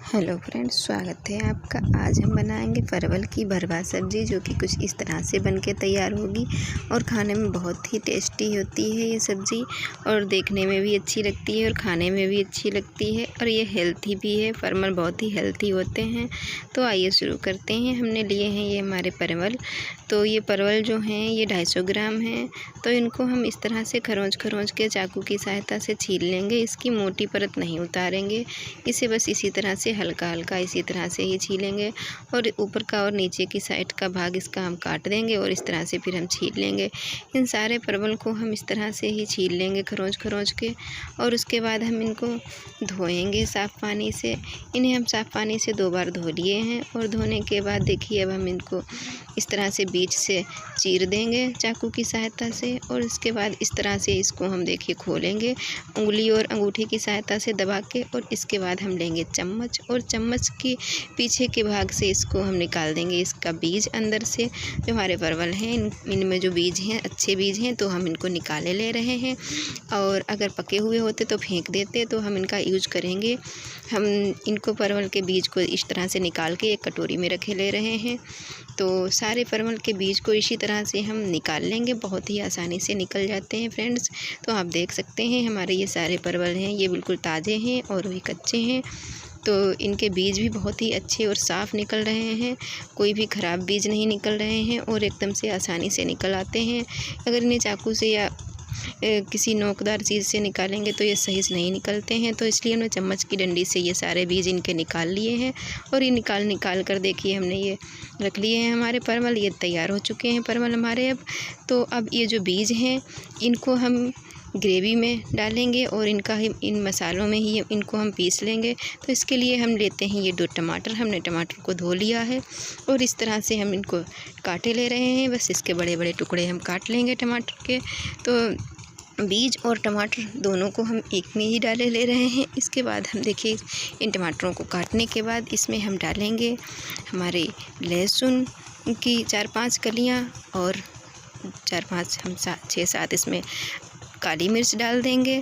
Hello friends, स्वागत है आपका। आज हम बनाएंगे परवल की भरवा सब्ज़ी, जो कि कुछ इस तरह से बनके तैयार होगी और खाने में बहुत ही टेस्टी होती है ये सब्ज़ी। और देखने में भी अच्छी लगती है और खाने में भी अच्छी लगती है और ये हेल्थी भी है। परवल बहुत ही हेल्थी होते हैं। तो आइए शुरू करते हैं। हमने लिए हैं ये हमारे परवल। तो ये परवल जो हैं ये 250 ग्राम हैं। तो इनको हम इस तरह से खरोंच के चाकू की सहायता से छील लेंगे। इसकी मोटी परत नहीं उतारेंगे, इसे बस इसी तरह से हल्का हल्का इसी तरह से ही छीलेंगे। और ऊपर का और नीचे की साइड का भाग इसका हम काट देंगे और इस तरह से फिर हम छील लेंगे। इन सारे परवल को हम इस तरह से ही छील लेंगे खरोंच के। और उसके बाद हम इनको धोएंगे साफ़ पानी से। इन्हें हम साफ़ पानी से 2 बार धो लिए हैं। और धोने के बाद देखिए, अब हम इनको इस तरह से बीच से चीर देंगे चाकू की सहायता से। और इसके बाद इस तरह से इसको हम देखिए खोलेंगे उंगली और अंगूठे की सहायता से दबा के। और इसके बाद हम लेंगे चम्मच और चम्मच के पीछे के भाग से इसको हम निकाल देंगे इसका बीज अंदर से। जो हमारे परवल हैं इनमें जो बीज हैं अच्छे बीज हैं, तो हम इनको निकाले ले रहे हैं। और अगर पके हुए होते तो फेंक देते, तो हम इनका यूज करेंगे। हम इनको परवल के बीज को इस तरह से निकाल के एक कटोरी में रखे ले रहे हैं। तो सारे परवल के बीज को इसी तरह से हम निकाल लेंगे। बहुत ही आसानी से निकल जाते हैं फ्रेंड्स। तो आप देख सकते हैं हमारे ये सारे परवल हैं, ये बिल्कुल ताज़े हैं और भी कच्चे हैं। तो इनके बीज भी बहुत ही अच्छे और साफ़ निकल रहे हैं। कोई भी ख़राब बीज नहीं निकल रहे हैं और एकदम से आसानी से निकल आते हैं। अगर इन्हें चाकू से या किसी नोकदार चीज़ से निकालेंगे तो ये सही से नहीं निकलते हैं। तो इसलिए हमने चम्मच की डंडी से ये सारे बीज इनके निकाल लिए हैं। और ये निकाल कर देखिए हमने ये रख लिए हैं हमारे परवल। ये तैयार हो चुके हैं परवल हमारे अब। तो अब ये जो बीज हैं इनको हम ग्रेवी में डालेंगे और इन मसालों में ही इनको हम पीस लेंगे। तो इसके लिए हम लेते हैं ये 2 टमाटर। हमने टमाटर को धो लिया है और इस तरह से हम इनको काटे ले रहे हैं। बस इसके बड़े बड़े टुकड़े हम काट लेंगे टमाटर के। तो बीज और टमाटर दोनों को हम एक में ही डाले ले रहे हैं। इसके बाद हम देखिए, इन टमाटरों को काटने के बाद इसमें हम डालेंगे हमारे लहसुन की 4-5 कलियाँ और 4-5 हम 6-7 इसमें काली मिर्च डाल देंगे।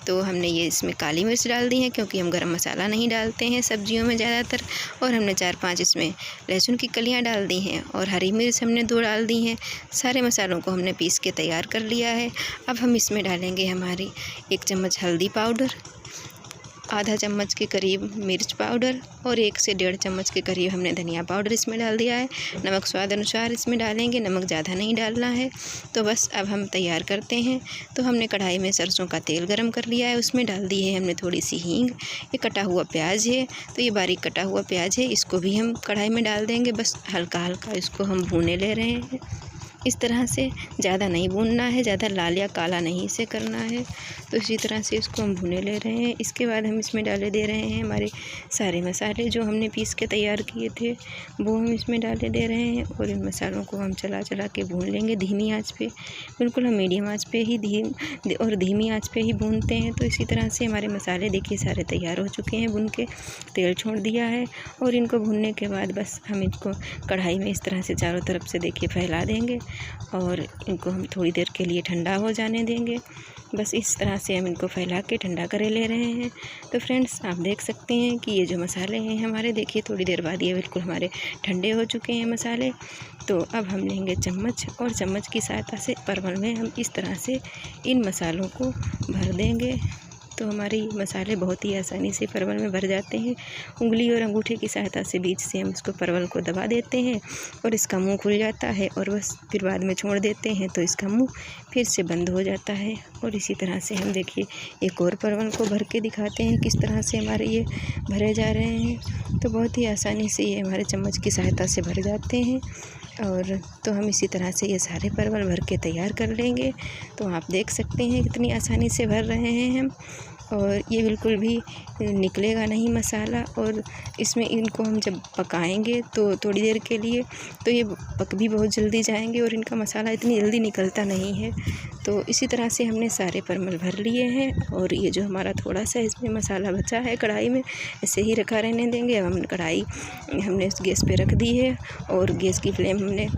तो हमने ये इसमें काली मिर्च डाल दी है, क्योंकि हम गरम मसाला नहीं डालते हैं सब्जियों में ज़्यादातर। और हमने 4-5 इसमें लहसुन की कलियां डाल दी हैं और हरी मिर्च हमने 2 डाल दी हैं। सारे मसालों को हमने पीस के तैयार कर लिया है। अब हम इसमें डालेंगे हमारी 1 चम्मच हल्दी पाउडर, आधा चम्मच के करीब मिर्च पाउडर और 1 से 1.5 चम्मच के करीब हमने धनिया पाउडर इसमें डाल दिया है। नमक स्वाद अनुसार इसमें डालेंगे, नमक ज़्यादा नहीं डालना है। तो बस अब हम तैयार करते हैं। तो हमने कढ़ाई में सरसों का तेल गरम कर लिया है, उसमें डाल दी है हमने थोड़ी सी हींग। ये कटा हुआ प्याज है, तो ये बारीक कटा हुआ प्याज है, इसको भी हम कढ़ाई में डाल देंगे। बस हल्का हल्का इसको हम भूने ले रहे हैं इस तरह से। ज़्यादा नहीं भूनना है, ज़्यादा लाल या काला नहीं इसे करना है। तो इसी तरह से इसको हम भुने ले रहे हैं। इसके बाद हम इसमें डाले दे रहे हैं हमारे सारे मसाले जो हमने पीस के तैयार किए थे, वो हम इसमें डाले दे रहे हैं। और इन मसालों को हम चला के भून लेंगे धीमी आंच पे। बिल्कुल हम मीडियम आंच पे ही धीमी आंच पे ही भूनते हैं। तो इसी तरह से हमारे मसाले देखिए सारे तैयार हो चुके हैं। भून के तेल छोड़ दिया है और इनको भूनने के बाद बस हम इनको कढ़ाई में इस तरह से चारों तरफ से देखिए फैला देंगे और इनको हम थोड़ी देर के लिए ठंडा हो जाने देंगे। बस इस तरह से हम इनको फैला के ठंडा करे ले रहे हैं। तो फ्रेंड्स, आप देख सकते हैं कि ये जो मसाले हैं हमारे, देखिए थोड़ी देर बाद ये बिल्कुल हमारे ठंडे हो चुके हैं मसाले। तो अब हम लेंगे चम्मच और चम्मच की सहायता से परवल में हम इस तरह से इन मसालों को भर देंगे। तो हमारे मसाले बहुत ही आसानी से परवल में भर जाते हैं। उंगली और अंगूठे की सहायता से बीच से हम इसको परवल को दबा देते हैं और इसका मुंह खुल जाता है और बस फिर बाद में छोड़ देते हैं तो इसका मुंह फिर से बंद हो जाता है। और इसी तरह से हम देखिए एक और परवल को भर के दिखाते हैं किस तरह से हमारे ये भरे जा रहे हैं। तो बहुत ही आसानी से ये हमारे चम्मच की सहायता से भर जाते हैं। और तो हम इसी तरह से ये सारे परवल भर के तैयार कर लेंगे। तो आप देख सकते हैं कितनी आसानी से भर रहे हैं हम। और ये बिल्कुल भी निकलेगा नहीं मसाला। और इसमें इनको हम जब पकाएंगे तो थोड़ी देर के लिए, तो ये पक भी बहुत जल्दी जाएंगे और इनका मसाला इतनी जल्दी निकलता नहीं है। तो इसी तरह से हमने सारे परवल भर लिए हैं। और ये जो हमारा थोड़ा सा इसमें मसाला बचा है कढ़ाई में, ऐसे ही रखा रहने देंगे। अब हम कढ़ाई हमने गैस पे रख दी है और गैस की फ्लेम हमने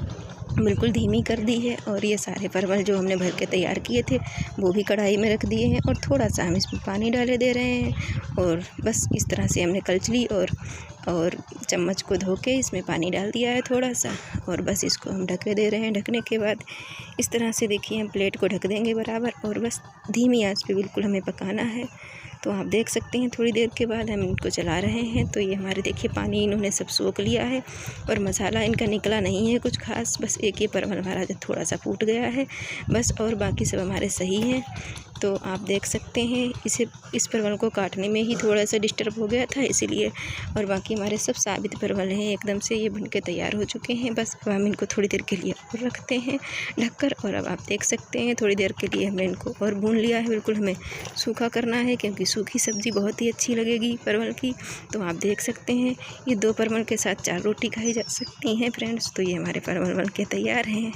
बिल्कुल धीमी कर दी है और ये सारे परवल जो हमने भर के तैयार किए थे वो भी कढ़ाई में रख दिए हैं और थोड़ा सा हम इसमें पानी डाले दे रहे हैं और बस इस तरह से हमने कलछली और चम्मच को धो के इसमें पानी डाल दिया है थोड़ा सा और बस इसको हम ढके दे रहे हैं। ढकने के बाद इस तरह से देखिए हम प्लेट को ढक देंगे बराबर और बस धीमी आंच पे बिल्कुल हमें पकाना है। तो आप देख सकते हैं थोड़ी देर के बाद हम इनको चला रहे हैं तो ये हमारे देखिए पानी इन्होंने सब सोख लिया है और मसाला इनका निकला नहीं है कुछ खास, बस एक ये परवल हमारा जो थोड़ा सा फूट गया है बस, और बाकी सब हमारे सही हैं। तो आप देख सकते हैं इस परवल को काटने में ही थोड़ा सा डिस्टर्ब हो गया था इसीलिए, और बाकी हमारे सब साबित परवल हैं एकदम से ये बनके तैयार हो चुके हैं। बस अब हम इनको थोड़ी देर के लिए और रखते हैं ढककर और अब आप देख सकते हैं थोड़ी देर के लिए हमने इनको और भून लिया है। बिल्कुल हमें सूखा करना है क्योंकि सूखी सब्ज़ी बहुत ही अच्छी लगेगी परवल की। तो आप देख सकते हैं ये 2 परवल के साथ 4 रोटी खाई जा सकती हैं फ्रेंड्स। तो ये हमारे परवल बन के तैयार हैं।